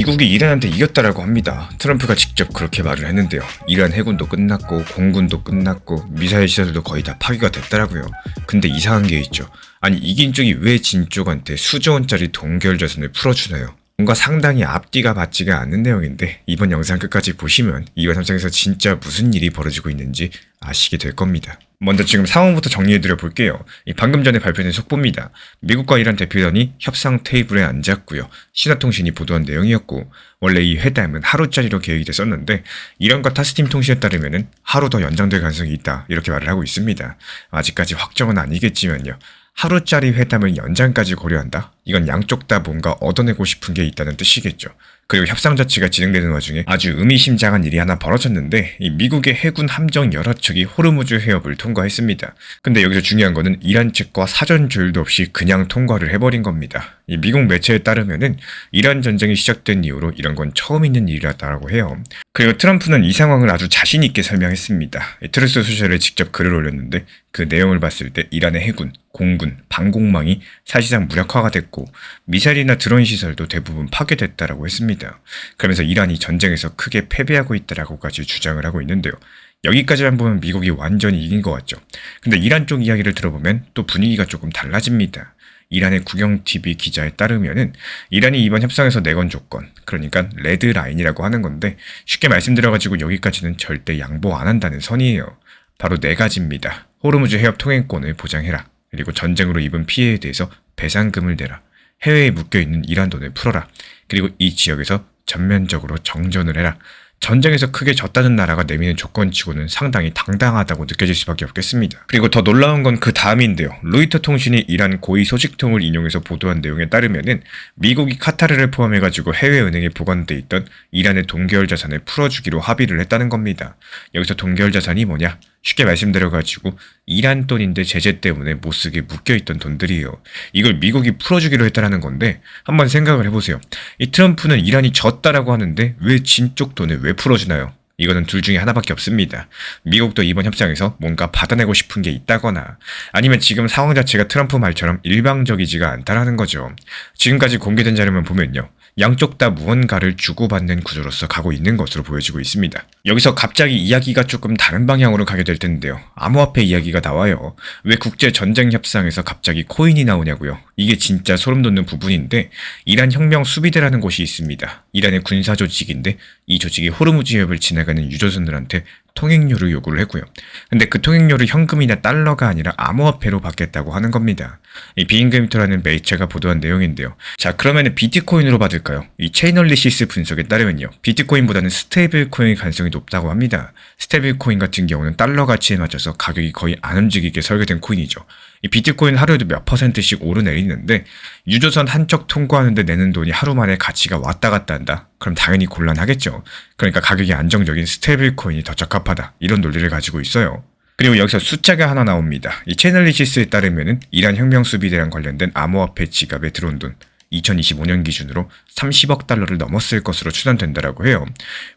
미국이 이란한테 이겼다라고 합니다. 트럼프가 직접 그렇게 말을 했는데요. 이란 해군도 끝났고 공군도 끝났고 미사일 시설도 거의 다 파괴가 됐다라고요. 근데 이상한 게 있죠. 아니 이긴 쪽이 왜 진 쪽한테 수조 원짜리 동결 자산을 풀어주나요? 뭔가 상당히 앞뒤가 맞지가 않는 내용인데 이번 영상 끝까지 보시면 이번 현장에서 진짜 무슨 일이 벌어지고 있는지 아시게 될 겁니다. 먼저 지금 상황부터 정리해드려 볼게요. 방금 전에 발표된 속보입니다. 미국과 이란 대표단이 협상 테이블에 앉았고요. 신화통신이 보도한 내용이었고 원래 이 회담은 하루짜리로 계획이 됐었는데 이란과 타스팀 통신에 따르면 하루 더 연장될 가능성이 있다 이렇게 말을 하고 있습니다. 아직까지 확정은 아니겠지만요. 하루짜리 회담을 연장까지 고려한다? 이건 양쪽 다 뭔가 얻어내고 싶은 게 있다는 뜻이겠죠. 그리고 협상 자체가 진행되는 와중에 아주 의미심장한 일이 하나 벌어졌는데 이 미국의 해군 함정 여러 척이 호르무즈 해협을 통과했습니다. 근데 여기서 중요한 거는 이란 측과 사전 조율도 없이 그냥 통과를 해버린 겁니다. 이 미국 매체에 따르면은 이란 전쟁이 시작된 이후로 이런 건 처음 있는 일이라고 해요. 그리고 트럼프는 이 상황을 아주 자신 있게 설명했습니다. 트루스 소셜에 직접 글을 올렸는데 그 내용을 봤을 때 이란의 해군, 공군, 방공망이 사실상 무력화가 됐고 미사일이나 드론 시설도 대부분 파괴됐다라고 했습니다. 그러면서 이란이 전쟁에서 크게 패배하고 있다라고까지 주장을 하고 있는데요. 여기까지만 보면 미국이 완전히 이긴 것 같죠. 근데 이란 쪽 이야기를 들어보면 또 분위기가 조금 달라집니다. 이란의 국영TV 기자에 따르면은 이란이 이번 협상에서 내건 조건, 그러니까 레드라인이라고 하는 건데 쉽게 말씀드려가지고 여기까지는 절대 양보 안 한다는 선이에요. 바로 4가지입니다. 호르무즈 해협 통행권을 보장해라. 그리고 전쟁으로 입은 피해에 대해서 배상금을 내라. 해외에 묶여있는 이란 돈을 풀어라. 그리고 이 지역에서 전면적으로 정전을 해라. 전쟁에서 크게 졌다는 나라가 내미는 조건치고는 상당히 당당하다고 느껴질 수밖에 없겠습니다. 그리고 더 놀라운 건 그 다음인데요. 로이터 통신이 이란 고위 소식통을 인용해서 보도한 내용에 따르면은 미국이 카타르를 포함해가지고 해외은행에 보관돼 있던 이란의 동계열 자산을 풀어주기로 합의를 했다는 겁니다. 여기서 동계열 자산이 뭐냐? 쉽게 말씀드려가지고 이란 돈인데 제재 때문에 못쓰게 묶여있던 돈들이에요. 이걸 미국이 풀어주기로 했다는 건데 한번 생각을 해보세요. 이 트럼프는 이란이 졌다라고 하는데 왜 진 쪽 돈을 왜 풀어주나요? 이거는 둘 중에 하나밖에 없습니다. 미국도 이번 협상에서 뭔가 받아내고 싶은 게 있다거나 아니면 지금 상황 자체가 트럼프 말처럼 일방적이지가 않다라는 거죠. 지금까지 공개된 자료만 보면요. 양쪽 다 무언가를 주고받는 구조로서 가고 있는 것으로 보여지고 있습니다. 여기서 갑자기 이야기가 조금 다른 방향으로 가게 될 텐데요. 암호화폐 이야기가 나와요. 왜 국제전쟁협상에서 갑자기 코인이 나오냐고요. 이게 진짜 소름 돋는 부분인데 이란 혁명 수비대라는 곳이 있습니다. 이란의 군사 조직인데 이 조직이 호르무즈 해협을 지나가는 유조선들한테 통행료를 요구를 했고요. 근데 그 통행료를 현금이나 달러가 아니라 암호화폐로 받겠다고 하는 겁니다. 이 비인금토라는 매체가 보도한 내용인데요. 자, 그러면 비트코인으로 받을까요? 이 체이널리시스 분석에 따르면요. 비트코인보다는 스테이블 코인의 가능성이 높다고 합니다. 스테이블 코인 같은 경우는 달러 가치에 맞춰서 가격이 거의 안 움직이게 설계된 코인이죠. 이 비트코인 하루에도 몇 %씩 오르내리는데 유조선 한쪽 통과하는데 내는 돈이 하루 만에 가치가 왔다 갔다 한다? 그럼 당연히 곤란하겠죠. 그러니까 가격이 안정적인 스테이블 코인이 더 적합하다. 이런 논리를 가지고 있어요. 그리고 여기서 숫자가 하나 나옵니다. 이 채널리시스에 따르면은 이란 혁명 수비대랑 관련된 암호화폐 지갑에 들어온 돈 2025년 기준으로 30억 달러를 넘었을 것으로 추산된다라고 해요.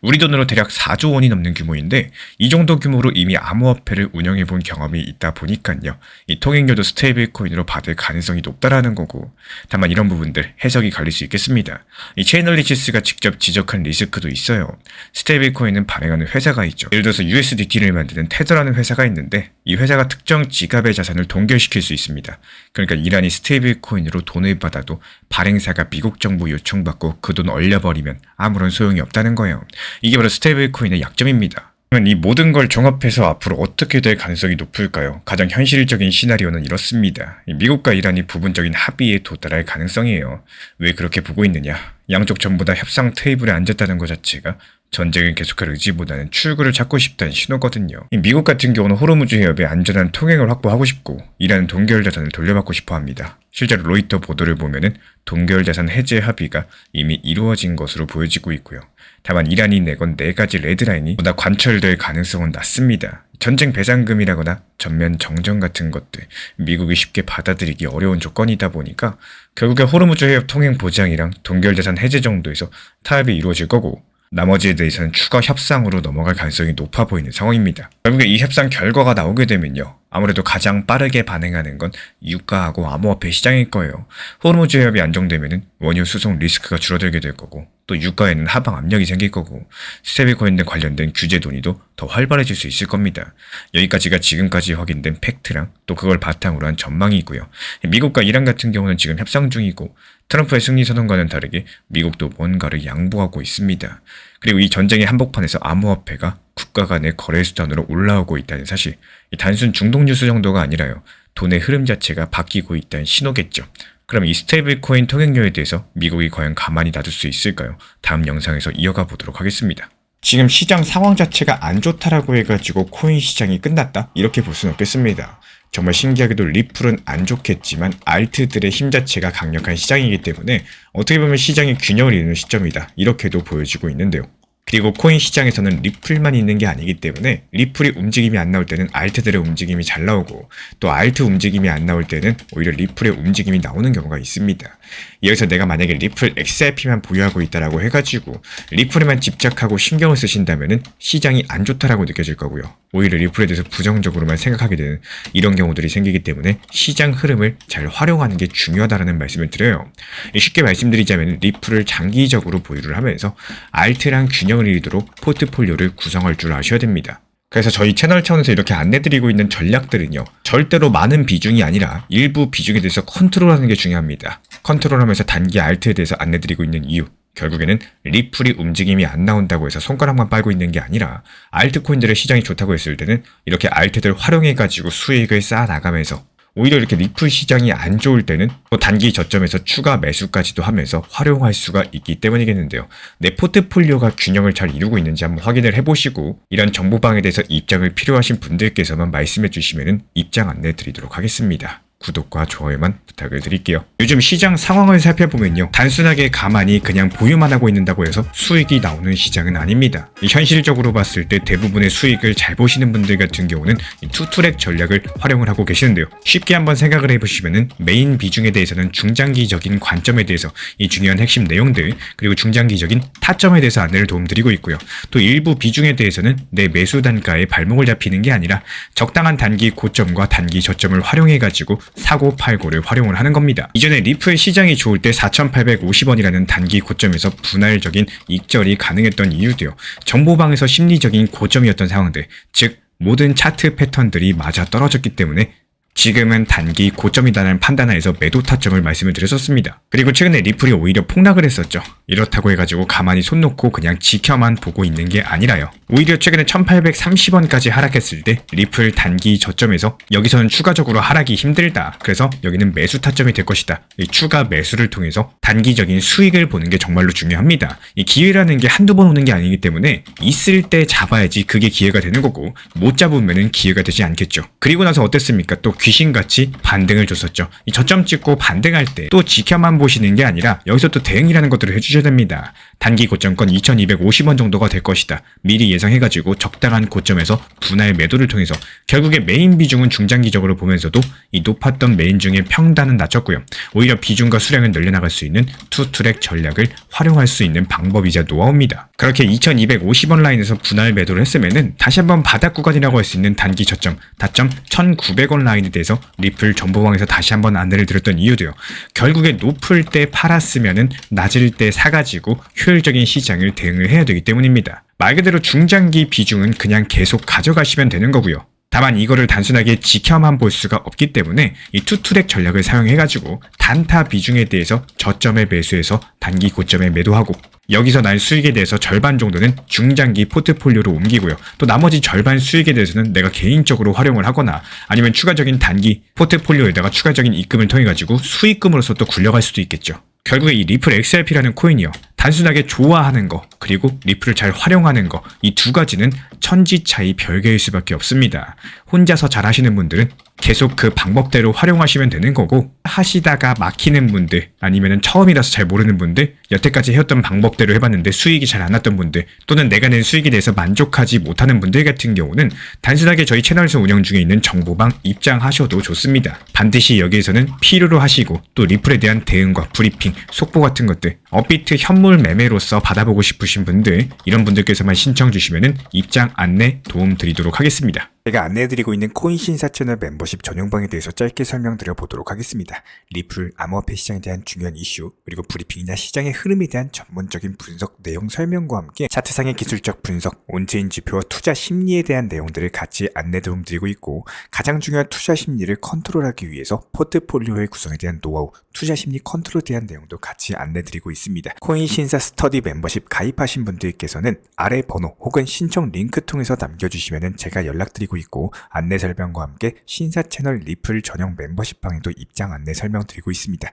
우리 돈으로 대략 4조 원이 넘는 규모인데 이 정도 규모로 이미 암호화폐를 운영해 본 경험이 있다 보니까요. 이 통행료도 스테이블 코인으로 받을 가능성이 높다라는 거고 다만 이런 부분들 해석이 갈릴 수 있겠습니다. 이 체이널리시스가 직접 지적한 리스크도 있어요. 스테이블 코인은 발행하는 회사가 있죠. 예를 들어서 USDT를 만드는 테더라는 회사가 있는데 이 회사가 특정 지갑의 자산을 동결시킬 수 있습니다. 그러니까 이란이 스테이블 코인으로 돈을 받아도 발행사가 미국 정부 요청받고 그 돈 얼려버리면 아무런 소용이 없다는 거예요. 이게 바로 스테이블 코인의 약점입니다. 그러면 이 모든 걸 종합해서 앞으로 어떻게 될 가능성이 높을까요? 가장 현실적인 시나리오는 이렇습니다. 미국과 이란이 부분적인 합의에 도달할 가능성이에요. 왜 그렇게 보고 있느냐? 양쪽 전부 다 협상 테이블에 앉았다는 것 자체가 전쟁을 계속할 의지보다는 출구를 찾고 싶다는 신호거든요. 미국 같은 경우는 호르무즈 해협의 안전한 통행을 확보하고 싶고 이란은 동계열 자산을 돌려받고 싶어 합니다. 실제로 로이터 보도를 보면은 동계열 자산 해제 합의가 이미 이루어진 것으로 보여지고 있고요. 다만 이란이 내건 4가지 레드라인이 보다 관철될 가능성은 낮습니다. 전쟁 배상금이라거나 전면 정전 같은 것들 미국이 쉽게 받아들이기 어려운 조건이다 보니까 결국에 호르무즈 해협 통행 보장이랑 동계열 자산 해제 정도에서 타협이 이루어질 거고 나머지에 대해서는 추가 협상으로 넘어갈 가능성이 높아 보이는 상황입니다. 결국에 이 협상 결과가 나오게 되면요. 아무래도 가장 빠르게 반응하는 건 유가하고 암호화폐 시장일 거예요. 호르무즈 해협이 안정되면 원유 수송 리스크가 줄어들게 될 거고 또 유가에는 하방 압력이 생길 거고 스테이블코인 등 관련된 규제 논의도 더 활발해질 수 있을 겁니다. 여기까지가 지금까지 확인된 팩트랑 또 그걸 바탕으로 한 전망이 있고요. 미국과 이란 같은 경우는 지금 협상 중이고 트럼프의 승리 선언과는 다르게 미국도 뭔가를 양보하고 있습니다. 그리고 이 전쟁의 한복판에서 암호화폐가 국가 간의 거래 수단으로 올라오고 있다는 사실, 단순 중동 뉴스 정도가 아니라요. 돈의 흐름 자체가 바뀌고 있다는 신호겠죠. 그럼 이 스테이블 코인 통행료에 대해서 미국이 과연 가만히 놔둘 수 있을까요? 다음 영상에서 이어가 보도록 하겠습니다. 지금 시장 상황 자체가 안 좋다라고 해가지고 코인 시장이 끝났다? 이렇게 볼 수는 없겠습니다. 정말 신기하게도 리플은 안 좋겠지만 알트들의 힘 자체가 강력한 시장이기 때문에 어떻게 보면 시장이 균형을 이루는 시점이다. 이렇게도 보여지고 있는데요. 그리고 코인 시장에서는 리플만 있는 게 아니기 때문에 리플이 움직임이 안 나올 때는 알트들의 움직임이 잘 나오고 또 알트 움직임이 안 나올 때는 오히려 리플의 움직임이 나오는 경우가 있습니다. 여기서 내가 만약에 리플 XRP만 보유하고 있다라고 해가지고 리플에만 집착하고 신경을 쓰신다면은 시장이 안 좋다라고 느껴질 거고요. 오히려 리플에 대해서 부정적으로만 생각하게 되는 이런 경우들이 생기기 때문에 시장 흐름을 잘 활용하는 게 중요하다라는 말씀을 드려요. 쉽게 말씀드리자면 리플을 장기적으로 보유를 하면서 알트랑 균형을 이루도록 포트폴리오를 구성할 줄 아셔야 됩니다. 그래서 저희 채널 차원에서 이렇게 안내드리고 있는 전략들은요, 절대로 많은 비중이 아니라 일부 비중에 대해서 컨트롤하는 게 중요합니다. 컨트롤하면서 단기 알트에 대해서 안내드리고 있는 이유, 결국에는 리플이 움직임이 안 나온다고 해서 손가락만 빨고 있는 게 아니라 알트코인들의 시장이 좋다고 했을 때는 이렇게 알트들 활용해가지고 수익을 쌓아나가면서 오히려 이렇게 리플 시장이 안 좋을 때는 또 단기 저점에서 추가 매수까지도 하면서 활용할 수가 있기 때문이겠는데요. 내 포트폴리오가 균형을 잘 이루고 있는지 한번 확인을 해보시고 이런 정보방에 대해서 입장을 필요하신 분들께서만 말씀해 주시면 입장 안내 드리도록 하겠습니다. 구독과 좋아요만 부탁을 드릴게요. 요즘 시장 상황을 살펴보면요, 단순하게 가만히 그냥 보유만 하고 있는다고 해서 수익이 나오는 시장은 아닙니다. 현실적으로 봤을 때 대부분의 수익을 잘 보시는 분들 같은 경우는 이 투트랙 전략을 활용을 하고 계시는데요. 쉽게 한번 생각을 해보시면은 메인 비중에 대해서는 중장기적인 관점에 대해서 이 중요한 핵심 내용들, 그리고 중장기적인 타점에 대해서 안내를 도움드리고 있고요. 또 일부 비중에 대해서는 내 매수 단가에 발목을 잡히는 게 아니라 적당한 단기 고점과 단기 저점을 활용해가지고 사고 팔고를 활용을 하는 겁니다. 이전에 리플 시장이 좋을 때 4,850원이라는 단기 고점에서 분할적인 익절이 가능했던 이유도요, 정보방에서 심리적인 고점이었던 상황들, 즉 모든 차트 패턴들이 맞아 떨어졌기 때문에 지금은 단기 고점이다라는 판단하에서 매도 타점을 말씀을 드렸었습니다. 그리고 최근에 리플이 오히려 폭락을 했었죠. 이렇다고 해가지고 가만히 손 놓고 그냥 지켜만 보고 있는 게 아니라요. 오히려 최근에 1830원까지 하락했을 때 리플 단기 저점에서 여기서는 추가적으로 하락이 힘들다. 그래서 여기는 매수 타점이 될 것이다. 이 추가 매수를 통해서 단기적인 수익을 보는 게 정말로 중요합니다. 이 기회라는 게 한두 번 오는 게 아니기 때문에 있을 때 잡아야지 그게 기회가 되는 거고 못 잡으면은 기회가 되지 않겠죠. 그리고 나서 어땠습니까? 또 귀신같이 반등을 줬었죠. 이 저점 찍고 반등할 때 또 지켜만 보시는 게 아니라 여기서 또 대응이라는 것들을 해주셔야 됩니다. 단기 고점권 2250원 정도가 될 것이다. 미리 예상해가지고 적당한 고점에서 분할 매도를 통해서 결국에 메인 비중은 중장기적으로 보면서도 이 높았던 메인 중에 평단은 낮췄고요. 오히려 비중과 수량을 늘려나갈 수 있는 투트랙 전략을 활용할 수 있는 방법이자 노하우입니다. 그렇게 2250원 라인에서 분할 매도를 했으면은 다시 한번 바닥 구간이라고 할 수 있는 단기 저점, 다점 1900원 라인에 대해서 리플 정보방에서 다시 한번 안내를 드렸던 이유도요. 결국에 높을 때 팔았으면은 낮을 때 사가지고 효율적인 시장을 대응을 해야 되기 때문입니다. 말 그대로 중장기 비중은 그냥 계속 가져가시면 되는 거고요. 다만 이거를 단순하게 지켜만 볼 수가 없기 때문에 이 투트랙 전략을 사용해가지고 단타 비중에 대해서 저점에 매수해서 단기 고점에 매도하고 여기서 날 수익에 대해서 절반 정도는 중장기 포트폴리오로 옮기고요. 또 나머지 절반 수익에 대해서는 내가 개인적으로 활용을 하거나 아니면 추가적인 단기 포트폴리오에다가 추가적인 입금을 통해 가지고 수익금으로서 또 굴려갈 수도 있겠죠. 결국에 이 리플 XRP라는 코인이요, 단순하게 좋아하는 거 그리고 리플을 잘 활용하는 거, 이 두 가지는 천지 차이 별개일 수밖에 없습니다. 혼자서 잘 하시는 분들은 계속 그 방법대로 활용하시면 되는 거고, 하시다가 막히는 분들 아니면 처음이라서 잘 모르는 분들, 여태까지 해왔던 방법대로 해봤는데 수익이 잘 안 났던 분들, 또는 내가 낸 수익에 대해서 만족하지 못하는 분들 같은 경우는 단순하게 저희 채널에서 운영 중에 있는 정보방 입장하셔도 좋습니다. 반드시 여기에서는 필요로 하시고 또 리플에 대한 대응과 브리핑, 속보 같은 것들, 업비트 현물 매매로서 받아보고 싶으신 분들, 이런 분들께서만 신청 주시면은 입장 안내 도움 드리도록 하겠습니다. 제가 안내해드리고 있는 코인 신사 채널 멤버십 전용방에 대해서 짧게 설명드려 보도록 하겠습니다. 리플, 암호화폐 시장에 대한 중요한 이슈, 그리고 브리핑이나 시장의 흐름에 대한 전문적인 분석 내용 설명과 함께 차트상의 기술적 분석, 온체인 지표와 투자 심리에 대한 내용들을 같이 안내 도움드리고 있고, 가장 중요한 투자 심리를 컨트롤하기 위해서 포트폴리오의 구성에 대한 노하우, 투자 심리 컨트롤에 대한 내용도 같이 안내드리고 있습니다. 코인 신사 스터디 멤버십 가입하신 분들께서는 아래 번호 혹은 신청 링크 통해서 남겨주시면 제가 연락드리고 있고, 안내 설명과 함께 신사 채널 리플 전용 멤버십 방에도 입장 안내 설명드리고 있습니다.